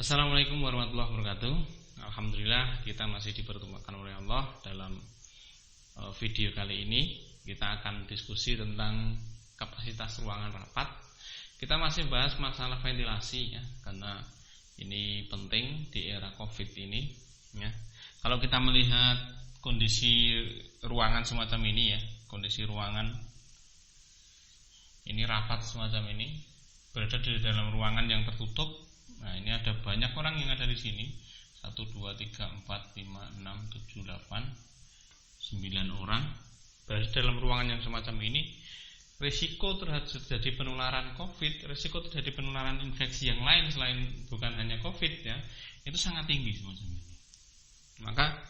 Assalamualaikum warahmatullahi wabarakatuh. Alhamdulillah kita masih dipertemukan oleh Allah dalam video kali ini. Kita akan diskusi tentang kapasitas ruangan rapat. Kita masih bahas masalah ventilasi ya, karena ini penting di era COVID ini ya. Kalau kita melihat kondisi ruangan semacam ini ya, kondisi ruangan ini rapat semacam ini, berada di dalam ruangan yang tertutup. Nah, ini ada banyak orang yang ada di sini. 1 2 3 4 5 6 7 8 9 orang berada dalam ruangan yang semacam ini. Risiko terjadi penularan COVID, risiko terjadi penularan infeksi yang lain selain bukan hanya COVID ya, itu sangat tinggi semacam ini. Maka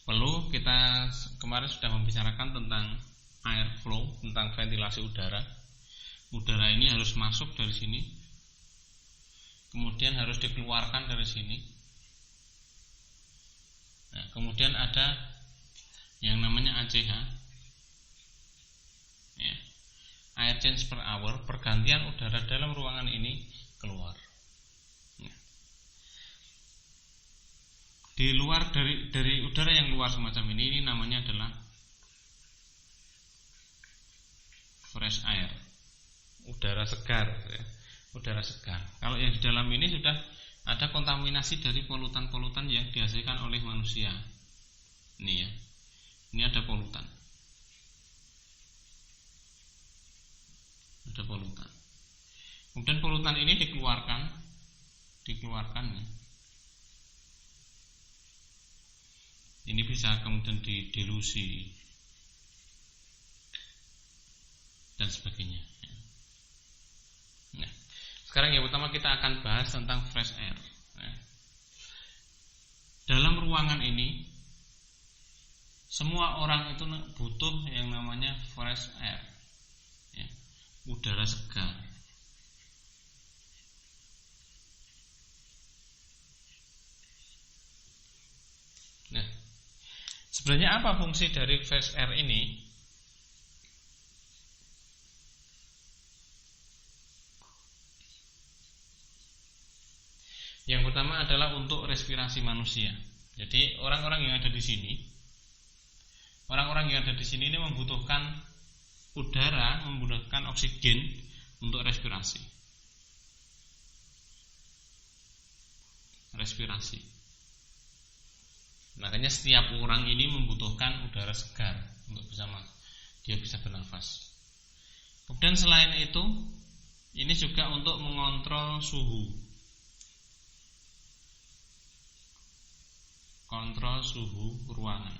perlu kita kemarin sudah membicarakan tentang airflow, tentang ventilasi udara. Udara ini harus masuk dari sini, kemudian harus dikeluarkan dari sini. Nah, kemudian ada yang namanya ACH ya, air change per hour, pergantian udara dalam ruangan ini keluar ya. Di luar dari udara yang luar semacam ini namanya adalah fresh air, udara segar ya. Udara segar. Kalau yang di dalam ini sudah ada kontaminasi dari polutan-polutan yang dihasilkan oleh manusia. Ini ya. Ini ada polutan. Ada polutan. Kemudian polutan ini dikeluarkan ya. Ini bisa kemudian didilusi dan sebagainya. Nah, sekarang yang pertama kita akan bahas tentang fresh air. Dalam ruangan ini semua orang itu butuh yang namanya fresh air ya, udara segar. Nah, sebenarnya apa fungsi dari fresh air ini? Yang pertama adalah untuk respirasi manusia. Jadi orang-orang yang ada di sini, ini membutuhkan udara, membutuhkan oksigen untuk respirasi. Makanya setiap orang ini membutuhkan udara segar untuk dia bisa bernafas. Kemudian selain itu, ini juga untuk mengontrol suhu. Kontrol suhu ruangan.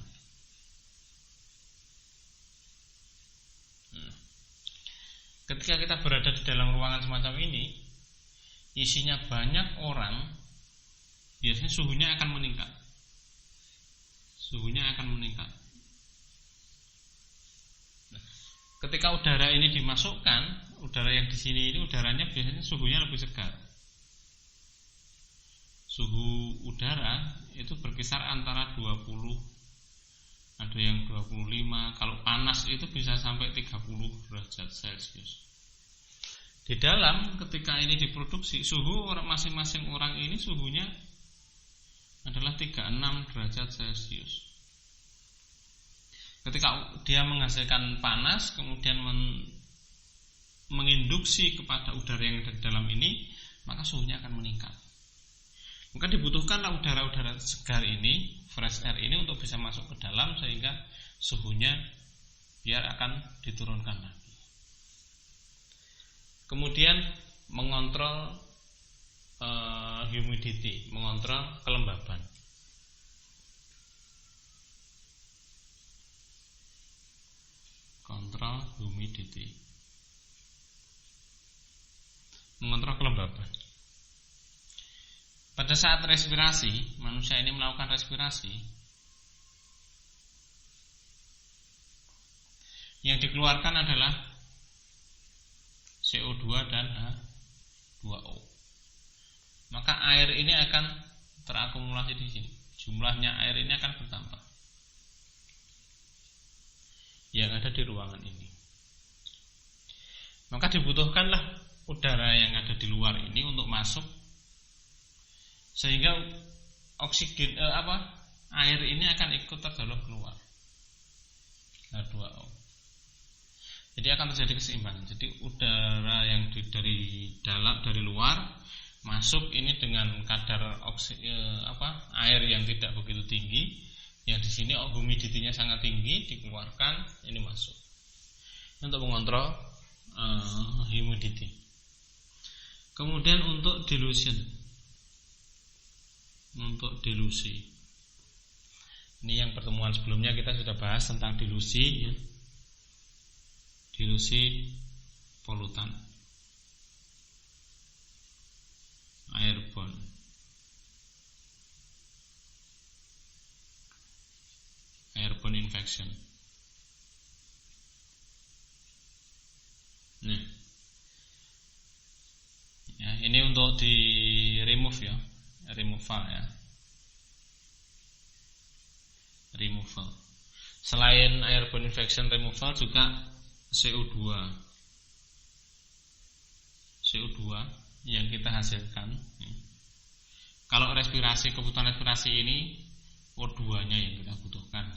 Ketika kita berada di dalam ruangan semacam ini, isinya banyak orang, biasanya suhunya akan meningkat. Ketika udara ini dimasukkan, udara yang di sini ini udaranya biasanya suhunya lebih segar. Suhu udara itu berkisar antara 20, ada yang 25, kalau panas itu bisa sampai 30 derajat Celcius. Di dalam ketika ini diproduksi, suhu masing-masing orang ini suhunya adalah 36 derajat Celcius. Ketika dia menghasilkan panas, kemudian menginduksi kepada udara yang ada di dalam ini, maka suhunya akan meningkat. Maka dibutuhkanlah udara-udara segar ini, fresh air ini untuk bisa masuk ke dalam sehingga suhunya biar akan diturunkan lagi. Kemudian mengontrol humidity, mengontrol kelembaban. Kontrol humidity. Mengontrol kelembaban. Pada saat respirasi, manusia ini melakukan respirasi, yang dikeluarkan adalah CO2 dan H2O. Maka air ini akan terakumulasi di sini. Jumlahnya air ini akan bertambah yang ada di ruangan ini. Maka dibutuhkanlah udara yang ada di luar ini untuk masuk sehingga oksigen air ini akan ikut terdorong keluar H2O. Jadi akan terjadi keseimbangan. Jadi udara yang dari luar masuk ini dengan kadar air yang tidak begitu tinggi, yang di sini humidity-nya sangat tinggi, dikeluarkan ini masuk untuk mengontrol humidity. Kemudian untuk dilution, untuk dilusi, ini yang pertemuan sebelumnya kita sudah bahas tentang dilusi, ya. Dilusi polutan, airborne. Airborne infection. Nah, ya, ini untuk di remove ya, removal ya, removal. Selain airborne infection removal juga CO2 yang kita hasilkan. Kalau respirasi, kebutuhan respirasi ini O2-nya yang kita butuhkan.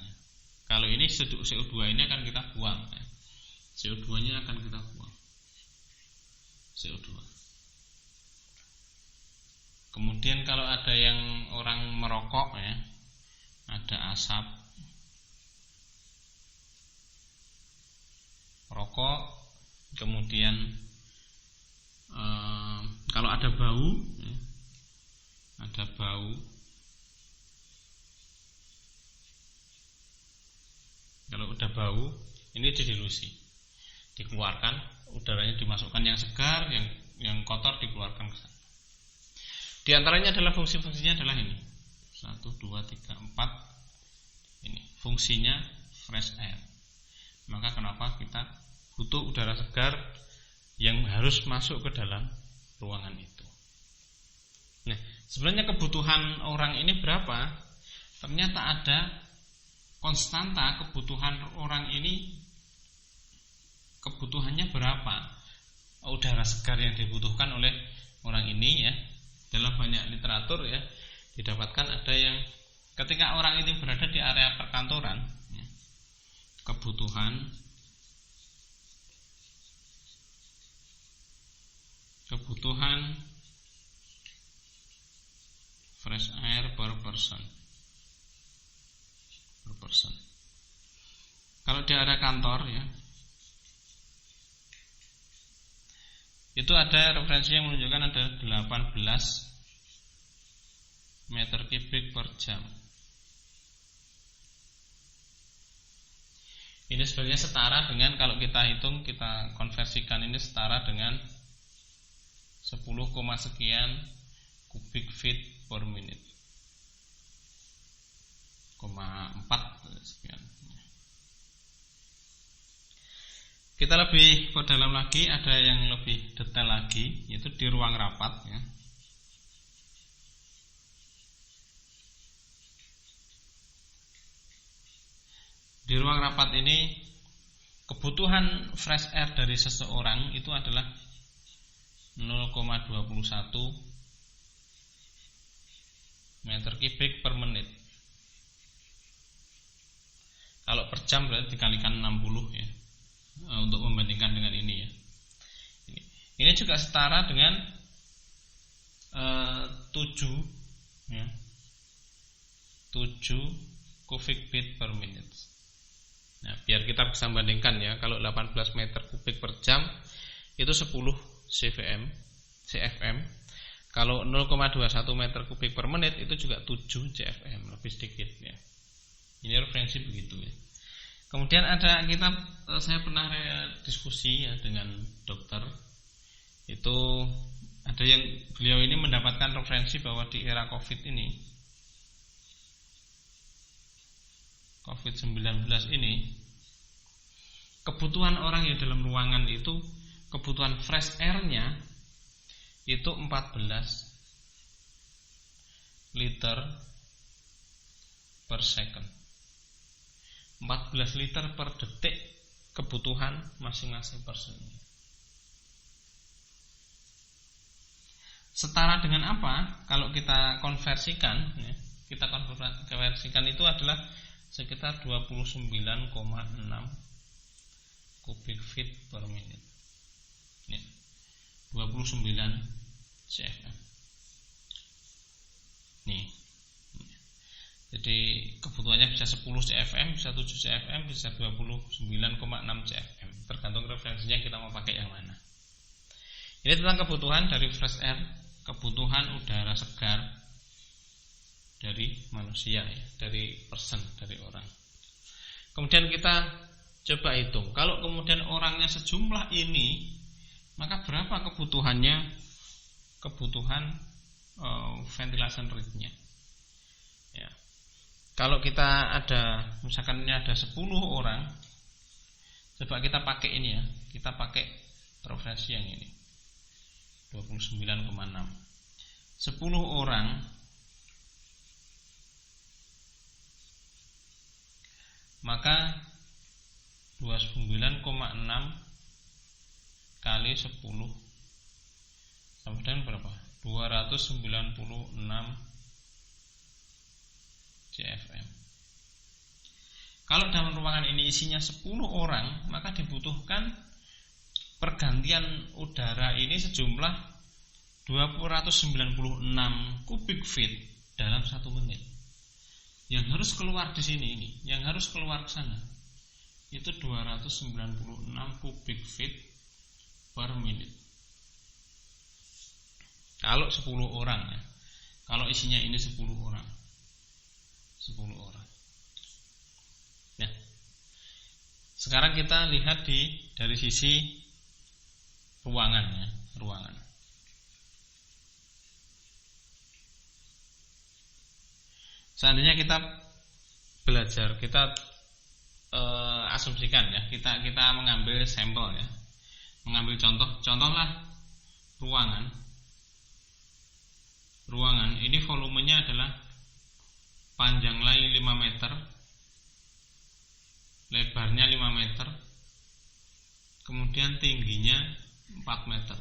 Kalau ini CO2 ini akan kita buang. CO2-nya akan kita buang. CO2. Kemudian kalau ada yang orang merokok ya, ada asap rokok, kemudian kalau ada bau ya, ada bau, kalau udah bau ini didilusi, dikeluarkan, udaranya dimasukkan yang segar, yang kotor dikeluarkan ke sana. Di antaranya adalah fungsinya adalah ini 1, 2, 3, 4 ini fungsinya fresh air. Maka kenapa kita butuh udara segar yang harus masuk ke dalam ruangan itu. Nah, sebenarnya kebutuhan orang ini berapa? Ternyata ada konstanta kebutuhan orang ini, kebutuhannya berapa udara segar yang dibutuhkan oleh orang ini ya. Dalam banyak literatur ya didapatkan ada yang ketika orang ini berada di area perkantoran ya, kebutuhan fresh air per person. Kalau di area kantor ya, itu ada referensi yang menunjukkan ada 18 meter kubik per jam. Ini sebenarnya setara dengan, kalau kita hitung, kita konversikan, ini setara dengan 10, sekian kubik feet per menit, 4 sekian. Kita lebih perdalam lagi, ada yang lebih detail lagi, yaitu di ruang rapat ya. Di ruang rapat ini kebutuhan fresh air dari seseorang itu adalah 0,21 meter kubik per menit. Kalau per jam berarti dikalikan 60 ya, untuk membandingkan dengan ini ya. Ini juga setara dengan 7 ya, 7 cubic feet per minute. Nah, biar kita bisa bandingkan ya, kalau 18 meter kubik per jam itu 10 CFM. Kalau 0,21 meter kubik per menit itu juga 7 CFM, lebih sedikit ya. Ini referensi begitu ya. Kemudian saya pernah diskusi ya dengan dokter. Itu ada yang beliau ini mendapatkan referensi bahwa di era COVID-19 ini, kebutuhan orang yang dalam ruangan itu, kebutuhan fresh air-nya itu 14 liter per second, 14 liter per detik kebutuhan masing-masing person. setara dengan apa? Kalau kita konversikan ya, kita konversikan itu adalah sekitar 29,6 kubik feet per menit ya, 29 CFM nih. Jadi kebutuhannya bisa 10 CFM, bisa 7 CFM, bisa 29,6 CFM, tergantung referensinya kita mau pakai yang mana. Ini tentang kebutuhan dari fresh air, kebutuhan udara segar dari manusia ya, dari person, dari orang. Kemudian kita coba hitung, kalau kemudian orangnya sejumlah ini, maka berapa kebutuhannya, kebutuhan ventilation rate-nya ya. Kalau kita ada, misalkan ini ada 10 orang, coba kita pakai ini ya, kita pakai referensi yang ini 29,6. 10 orang maka 29,6 kali 10 sama dengan berapa? 296 CFM. Kalau dalam ruangan ini isinya 10 orang, maka dibutuhkan pergantian udara ini sejumlah 296 kubik feet dalam 1 menit. Yang harus keluar di sini ini, yang harus keluar ke sana itu 296 kubik feet per menit. Kalau 10 orang ya. Kalau isinya ini 10 orang. 10 orang. Nah, sekarang kita lihat dari sisi ruangan ya, ruangan. Seandainya kita belajar, kita asumsikan ya, kita mengambil sampel ya, mengambil contohlah ruangan ini volumenya adalah panjang line 5 meter, lebarnya 5 meter, kemudian tingginya 4 meter.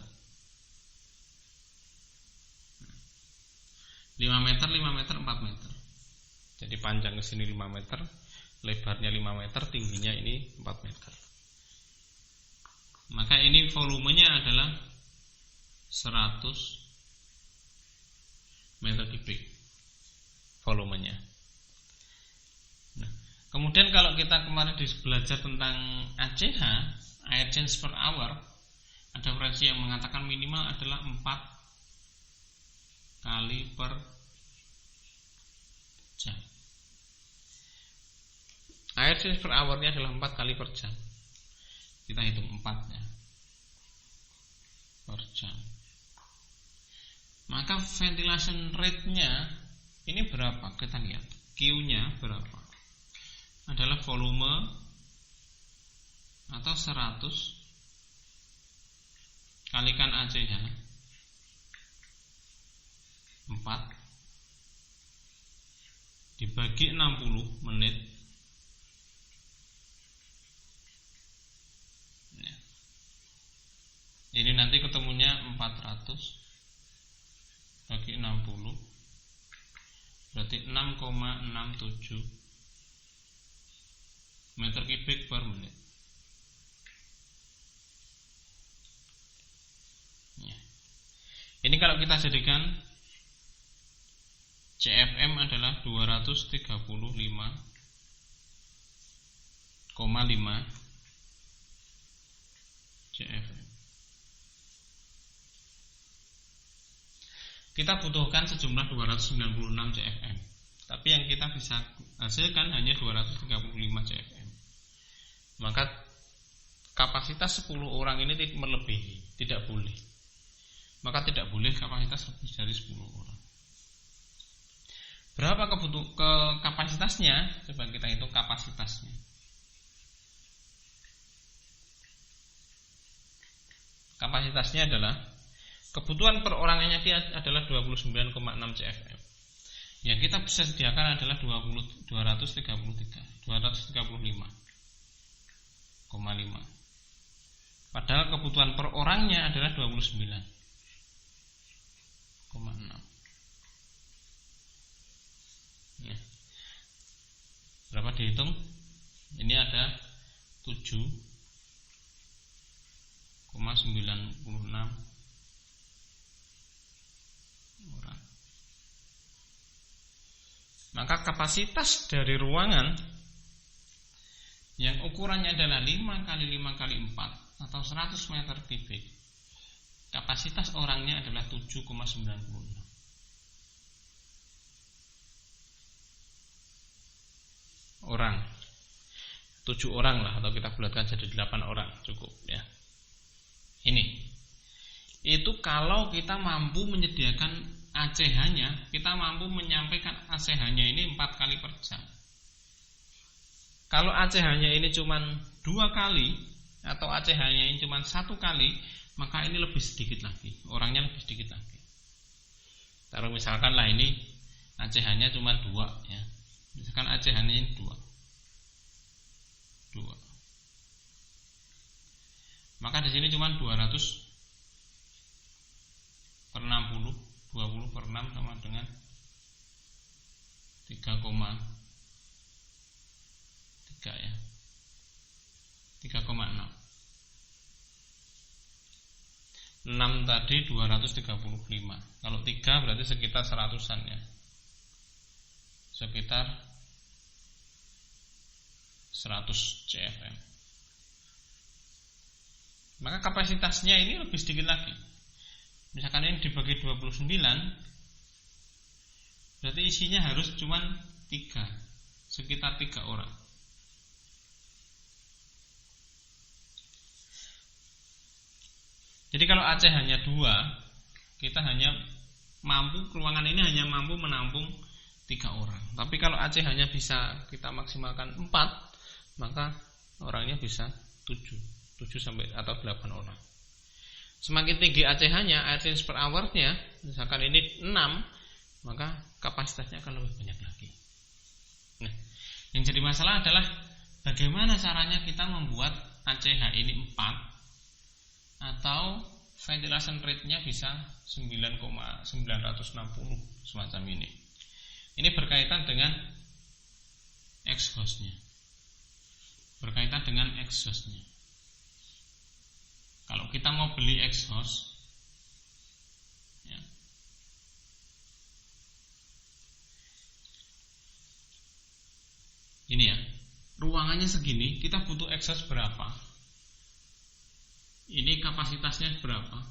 5 meter, 5 meter, 4 meter. Jadi panjang ke sini 5 meter, lebarnya 5 meter, tingginya ini 4 meter. Maka ini volumenya adalah 100 meter kubik volumenya. Nah, kemudian kalau kita kemarin belajar tentang ACH, air change per hour, ada referensi yang mengatakan minimal adalah 4 kali per jam. Air change per hour-nya adalah 4 kali per jam. Kita hitung 4-nya per jam. Maka ventilation rate-nya ini berapa? Kita lihat Q-nya berapa? Adalah volume atau 100 kalikan ACH 4 dibagi 60 menit. Ini nanti ketemunya 400 bagi 60 berarti 6,67 meter kubik per menit ya. Ini kalau kita jadikan CFM adalah 235,5 CFM. Kita butuhkan sejumlah 296 CFM, tapi yang kita bisa hasilkan hanya 235 CFM. Maka kapasitas 10 orang ini melebihi, tidak boleh. Maka tidak boleh kapasitas lebih dari 10 orang. Berapa kapasitasnya? Coba kita hitung kapasitasnya. Kapasitasnya adalah kebutuhan per orangnya adalah 29,6 CFM. Yang kita bisa sediakan adalah 235,5. Padahal kebutuhan per orangnya adalah 29. Ya. Berapa dihitung? Ini ada 7,96 orang. Maka kapasitas dari ruangan yang ukurannya adalah 5 kali 5 kali 4 atau 100 meter kubik, kapasitas orangnya adalah 7,96 orang. 7 orang lah, atau kita bulatkan jadi 8 orang cukup ya. Ini itu kalau kita mampu menyediakan ACH-nya, kita mampu menyampaikan ACH-nya ini 4 kali per jam. Kalau ACH-nya ini cuma 2 kali atau ACH-nya ini cuma 1 kali, maka ini lebih sedikit lagi, orangnya lebih sedikit lagi. Taruh misalkan lah ini ACH-nya cuma 2 ya. Misalkan ACH-nya ini 2. Maka di sini cuma 200 per 60, 20 per 6 sama dengan 3,3 ya. 3,6. 6 tadi 235. Kalau 3 berarti sekitar 100-an ya. Sekitar 100 CFM. Maka kapasitasnya ini lebih sedikit lagi. Misalkan ini dibagi 29, berarti isinya harus cuma 3, sekitar 3 orang. Jadi kalau AC hanya 2, kita hanya mampu, ruangan ini hanya mampu menampung 3 orang. Tapi kalau AC hanya bisa kita maksimalkan 4, maka orangnya bisa 7 sampai atau 8 orang. Semakin tinggi ACH-nya, air change per hour-nya, misalkan ini 6, maka kapasitasnya akan lebih banyak lagi. Nah, yang jadi masalah adalah bagaimana caranya kita membuat ACH ini 4 atau ventilation rate-nya bisa 9,960 semacam ini. Ini berkaitan dengan exhaust-nya. Kalau kita mau beli exhaust ya, ini ya, ruangannya segini, kita butuh exhaust berapa? Ini kapasitasnya berapa?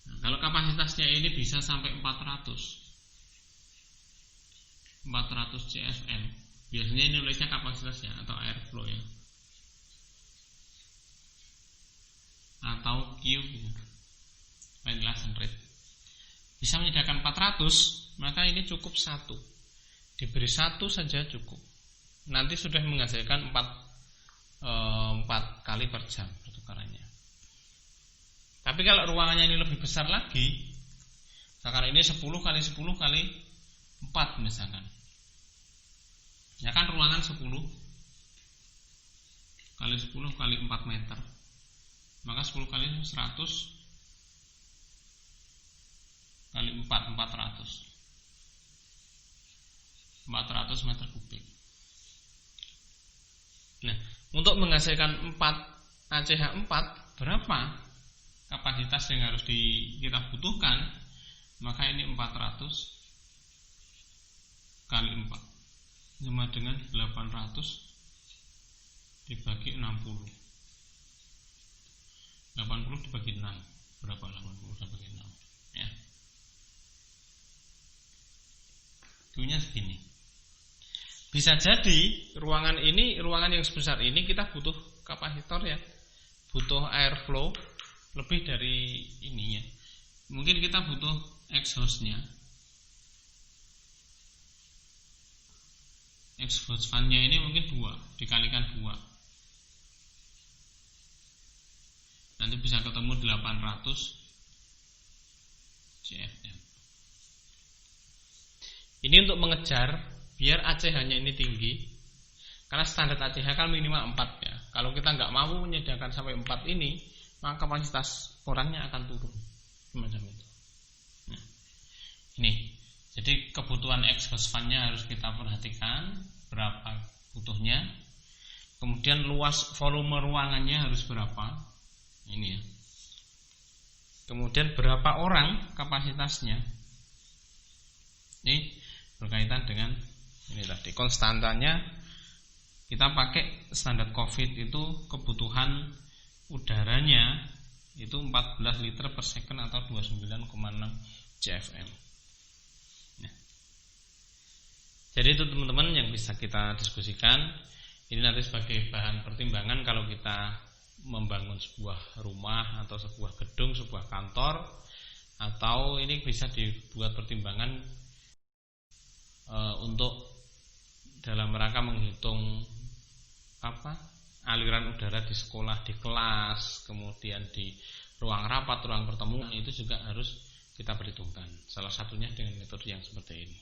Nah, kalau kapasitasnya ini bisa sampai 400 CFM. Biasanya ini nulisnya kapasitasnya atau airflow ya, atau Q ventilation rate. Bisa menyediakan 400, maka ini cukup 1. Diberi 1 saja cukup. Nanti sudah menghasilkan 4 kali per jam pertukarannya. Tapi kalau ruangannya ini lebih besar lagi, misalkan ini 10 kali 10 kali 4 misalkan, ya kan ruangan 10 kali 10 kali 4 meter, maka 10 kali 100 kali 4, 400 meter kubik. Nah, untuk menghasilkan 4 ACH 4, berapa kapasitas yang harus kita butuhkan? Maka ini 400 kali 4 sama dengan 800 dibagi 60. 80 dibagi 6. Berapa 80 dibagi 6? Ya. Itunya segini. Bisa jadi ruangan yang sebesar ini kita butuh kapasitor ya, butuh airflow lebih dari ininya. Mungkin kita butuh exhaust-nya. Exhaust fan-nya ini mungkin 2 dikalikan 2. Nanti bisa ketemu 800 CFM. Ini untuk mengejar biar ACH-nya ini tinggi. Karena standar ACH kan minimal 4 ya. Kalau kita nggak mampu menyediakan sampai 4 ini, maka kapasitas orangnya akan turun semacam itu. Nah, ini jadi kebutuhan exhaust fan-nya harus kita perhatikan berapa butuhnya, kemudian luas volume ruangannya harus berapa ini ya, kemudian berapa orang kapasitasnya. Ini berkaitan dengan ini tadi konstantanya. Kita pakai standar COVID itu kebutuhan udaranya itu 14 liter per second atau 29,6 CFM. Nah, jadi itu teman-teman yang bisa kita diskusikan. Ini nanti sebagai bahan pertimbangan kalau kita membangun sebuah rumah atau sebuah gedung, sebuah kantor, atau ini bisa dibuat pertimbangan untuk dalam rangka menghitung aliran udara di sekolah, di kelas, kemudian di ruang rapat, ruang pertemuan, itu juga harus kita perhitungkan. Salah satunya dengan metode yang seperti ini.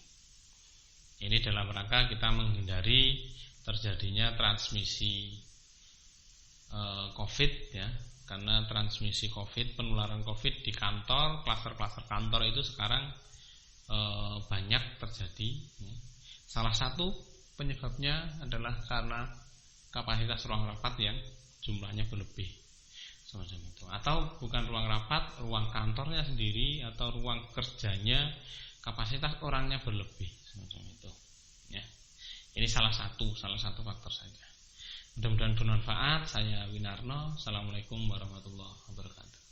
Ini dalam rangka kita menghindari terjadinya transmisi COVID ya, karena transmisi COVID, penularan COVID di kantor, klaster-klaster kantor itu sekarang banyak terjadi. Salah satu penyebabnya adalah karena kapasitas ruang rapat yang jumlahnya berlebih semacam itu, atau bukan ruang rapat, ruang kantornya sendiri atau ruang kerjanya kapasitas orangnya berlebih semacam itu ya. Ini salah satu faktor saja. Mudah-mudahan bermanfaat. Saya Winarno. Assalamualaikum warahmatullahi wabarakatuh.